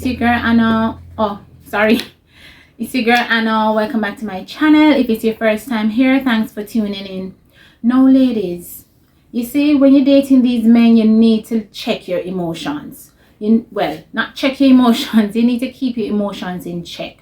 it's your girl Anna. Oh, sorry. It's your girl Anna. Welcome back to my channel. If it's your first time here, thanks for tuning in. Now, ladies, you see, when you're dating these men, you need to check your emotions. Well, not check your emotions. You need to keep your emotions in check.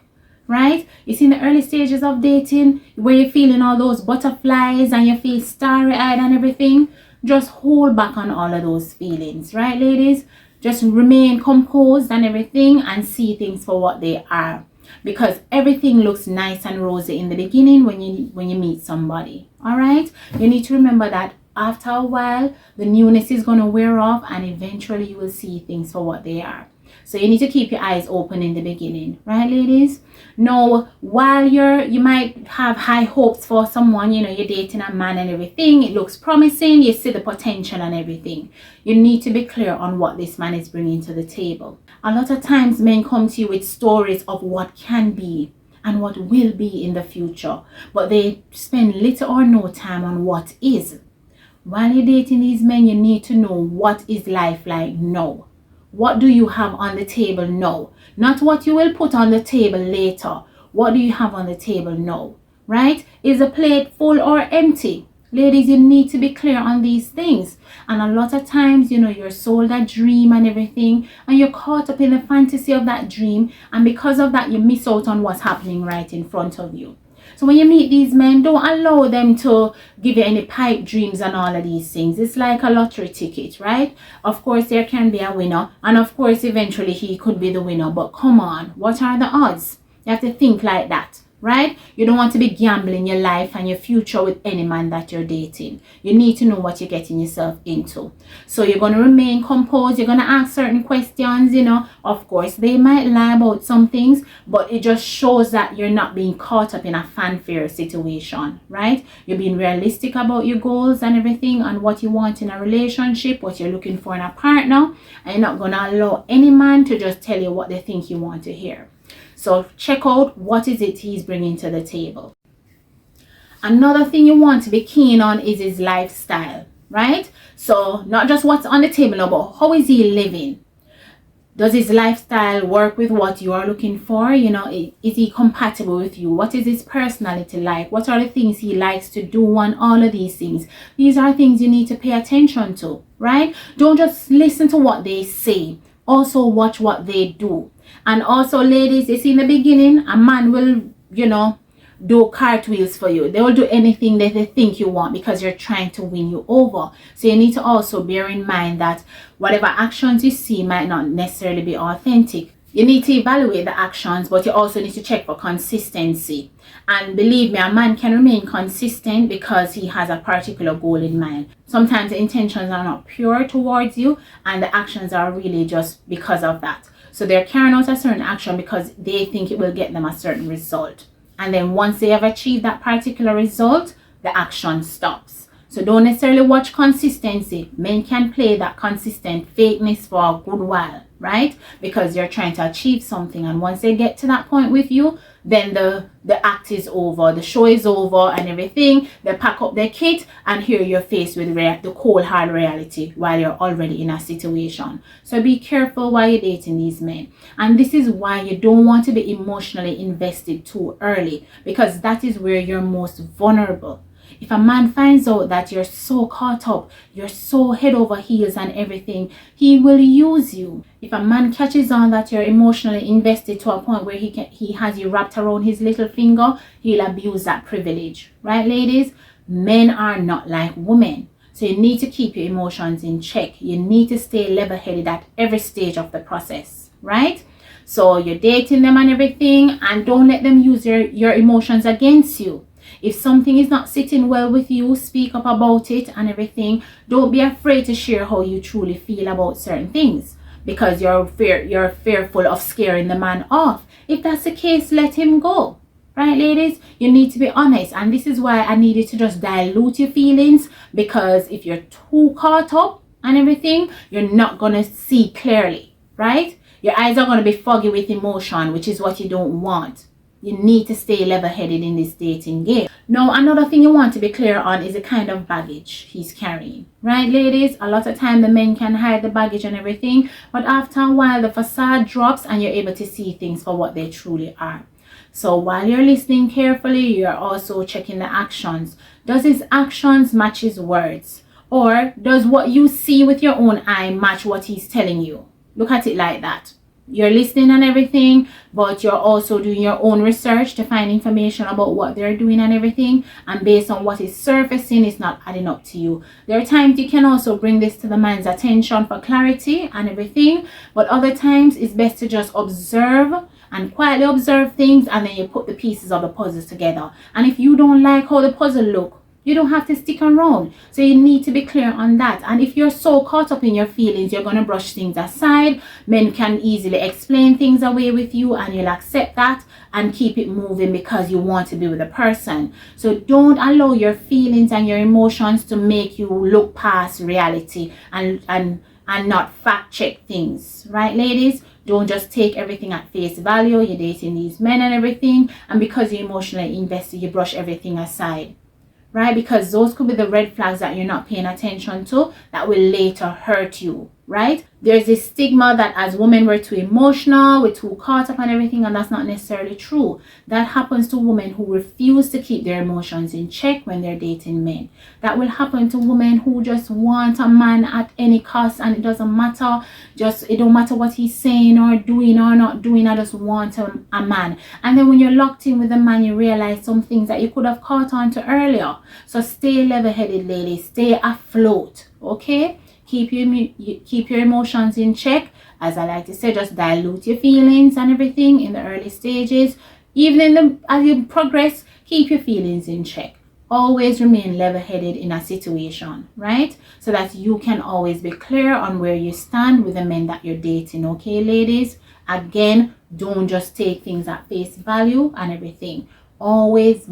Right? You see, in the early stages of dating, where you're feeling all those butterflies and you feel starry-eyed and everything, just hold back on all of those feelings. Right, ladies? Just remain composed and everything and see things for what they are. Because everything looks nice and rosy in the beginning when you meet somebody. Alright? You need to remember that after a while, the newness is going to wear off and eventually you will see things for what they are. So you need to keep your eyes open in the beginning. Right, ladies? Now, while you might have high hopes for someone, you know, you're dating a man and everything, it looks promising, you see the potential and everything. You need to be clear on what this man is bringing to the table. A lot of times men come to you with stories of what can be and what will be in the future, but they spend little or no time on what is. While you're dating these men, you need to know what is life like now. What do you have on the table now? Not what you will put on the table later. What do you have on the table now? Right? Is the plate full or empty? Ladies, you need to be clear on these things. And a lot of times, you know, you're sold a dream and everything, and you're caught up in the fantasy of that dream. And because of that, you miss out on what's happening right in front of you. So when you meet these men, don't allow them to give you any pipe dreams and all of these things. It's like a lottery ticket, right? Of course, there can be a winner. And of course, eventually he could be the winner. But come on, what are the odds? You have to think like that, right? You don't want to be gambling your life and your future with any man that you're dating. You need to know what you're getting yourself into. So you're going to remain composed. You're going to ask certain questions, you know. Of course, they might lie about some things, but it just shows that you're not being caught up in a fanfare situation, right? You're being realistic about your goals and everything and what you want in a relationship, what you're looking for in a partner, and you're not going to allow any man to just tell you what they think you want to hear. So check out what is it he's bringing to the table. Another thing you want to be keen on is his lifestyle, right? So not just what's on the table, but how is he living? Does his lifestyle work with what you are looking for? You know, is he compatible with you? What is his personality like? What are the things he likes to do and all of these things? These are things you need to pay attention to, right? Don't just listen to what they say. Also watch what they do. And also, ladies, you see, in the beginning, a man will, you know, do cartwheels for you. They will do anything that they think you want because you're trying to win you over. So you need to also bear in mind that whatever actions you see might not necessarily be authentic. You need to evaluate the actions, but you also need to check for consistency. And believe me, a man can remain consistent because he has a particular goal in mind. Sometimes the intentions are not pure towards you and the actions are really just because of that. So they're carrying out a certain action because they think it will get them a certain result. And then once they have achieved that particular result, the action stops. So don't necessarily watch consistency. Men can play that consistent fakeness for a good while, right? Because you're trying to achieve something. And once they get to that point with you, then the act is over. The show is over and everything. They pack up their kit and here you're faced with the cold hard reality while you're already in a situation. So be careful while you're dating these men. And this is why you don't want to be emotionally invested too early, because that is where you're most vulnerable. If a man finds out that you're so caught up, you're so head over heels and everything, he will use you. If a man catches on that you're emotionally invested to a point where he has you wrapped around his little finger, he'll abuse that privilege. Right, ladies? Men are not like women. So you need to keep your emotions in check. You need to stay level-headed at every stage of the process. Right? So you're dating them and everything, and don't let them use your emotions against you. If something is not sitting well with you, speak up about it and everything. Don't be afraid to share how you truly feel about certain things because you're fearful of scaring the man off. If that's the case, let him go. Right, ladies? You need to be honest. And this is why I needed to just dilute your feelings, because if you're too caught up and everything, you're not going to see clearly, right? Your eyes are going to be foggy with emotion, which is what you don't want. You need to stay level-headed in this dating game. Now, another thing you want to be clear on is the kind of baggage he's carrying. Right, ladies? A lot of time the men can hide the baggage and everything, but after a while the facade drops and you're able to see things for what they truly are. So while you're listening carefully, you're also checking the actions. Does his actions match his words? Or does what you see with your own eye match what he's telling you? Look at it like that. You're listening and everything, but you're also doing your own research to find information about what they're doing and everything. And based on what is surfacing, it's not adding up to you. There are times you can also bring this to the man's attention for clarity and everything. But other times it's best to just observe and quietly observe things, and then you put the pieces of the puzzle together. And if you don't like how the puzzle look, you don't have to stick around. So you need to be clear on that. And if you're so caught up in your feelings, you're going to brush things aside. Men can easily explain things away with you, and you'll accept that and keep it moving because you want to be with a person. So don't allow your feelings and your emotions to make you look past reality and not fact check things. Right, ladies? Don't just take everything at face value. You're dating these men and everything, and because you're emotionally invested, you brush everything aside. Right? Because those could be the red flags that you're not paying attention to that will later hurt you. Right? There's this stigma that as women we're too emotional, we're too caught up and everything, and that's not necessarily true. That happens to women who refuse to keep their emotions in check when they're dating men. That will happen to women who just want a man at any cost, and it doesn't matter. It don't matter what he's saying or doing or not doing. I just want a man. And then when you're locked in with a man, you realize some things that you could have caught on to earlier. So stay level-headed, ladies. Stay afloat. Okay? Keep your emotions in check. As I like to say, just dilute your feelings and everything in the early stages. Even as you progress, keep your feelings in check. Always remain level-headed in a situation, right? So that you can always be clear on where you stand with the men that you're dating, okay, ladies? Again, don't just take things at face value and everything. Always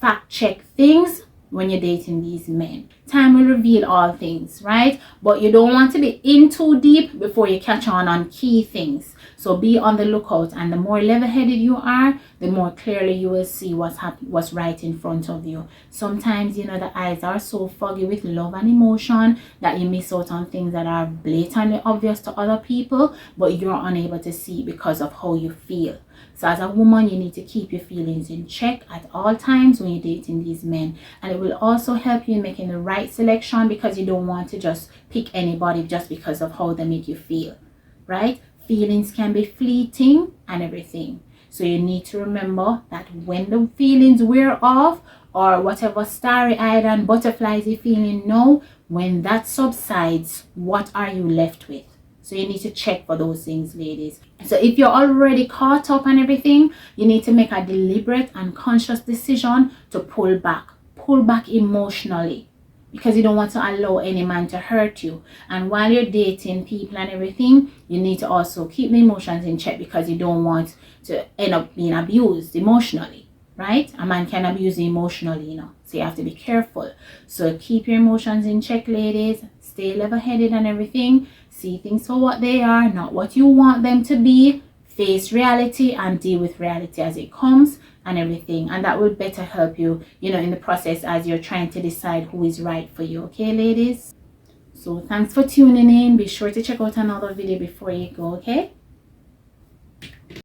fact check things when you're dating these men. Time will reveal all things, right? But you don't want to be in too deep before you catch on key things. So be on the lookout, and the more level-headed you are, the more clearly you will see what's right in front of you. Sometimes, the eyes are so foggy with love and emotion that you miss out on things that are blatantly obvious to other people, but you're unable to see because of how you feel. So as a woman, you need to keep your feelings in check at all times when you're dating these men. And it will also help you in making the right selection, because you don't want to just pick anybody just because of how they make you feel, right? Feelings can be fleeting and everything. So you need to remember that when the feelings wear off, or whatever starry-eyed and butterflies you're feeling now, when that subsides, what are you left with? So you need to check for those things, ladies. So if you're already caught up and everything, you need to make a deliberate and conscious decision to pull back emotionally, because you don't want to allow any man to hurt you. And while you're dating people and everything, you need to also keep the emotions in check, because you don't want to end up being abused emotionally, right? A man can abuse you emotionally, so you have to be careful. So keep your emotions in check, ladies. Stay level-headed and everything. See things for what they are, not what you want them to be. Face reality and deal with reality as it comes and everything. And that will better help you, in the process as you're trying to decide who is right for you. Okay, ladies? So thanks for tuning in. Be sure to check out another video before you go, okay?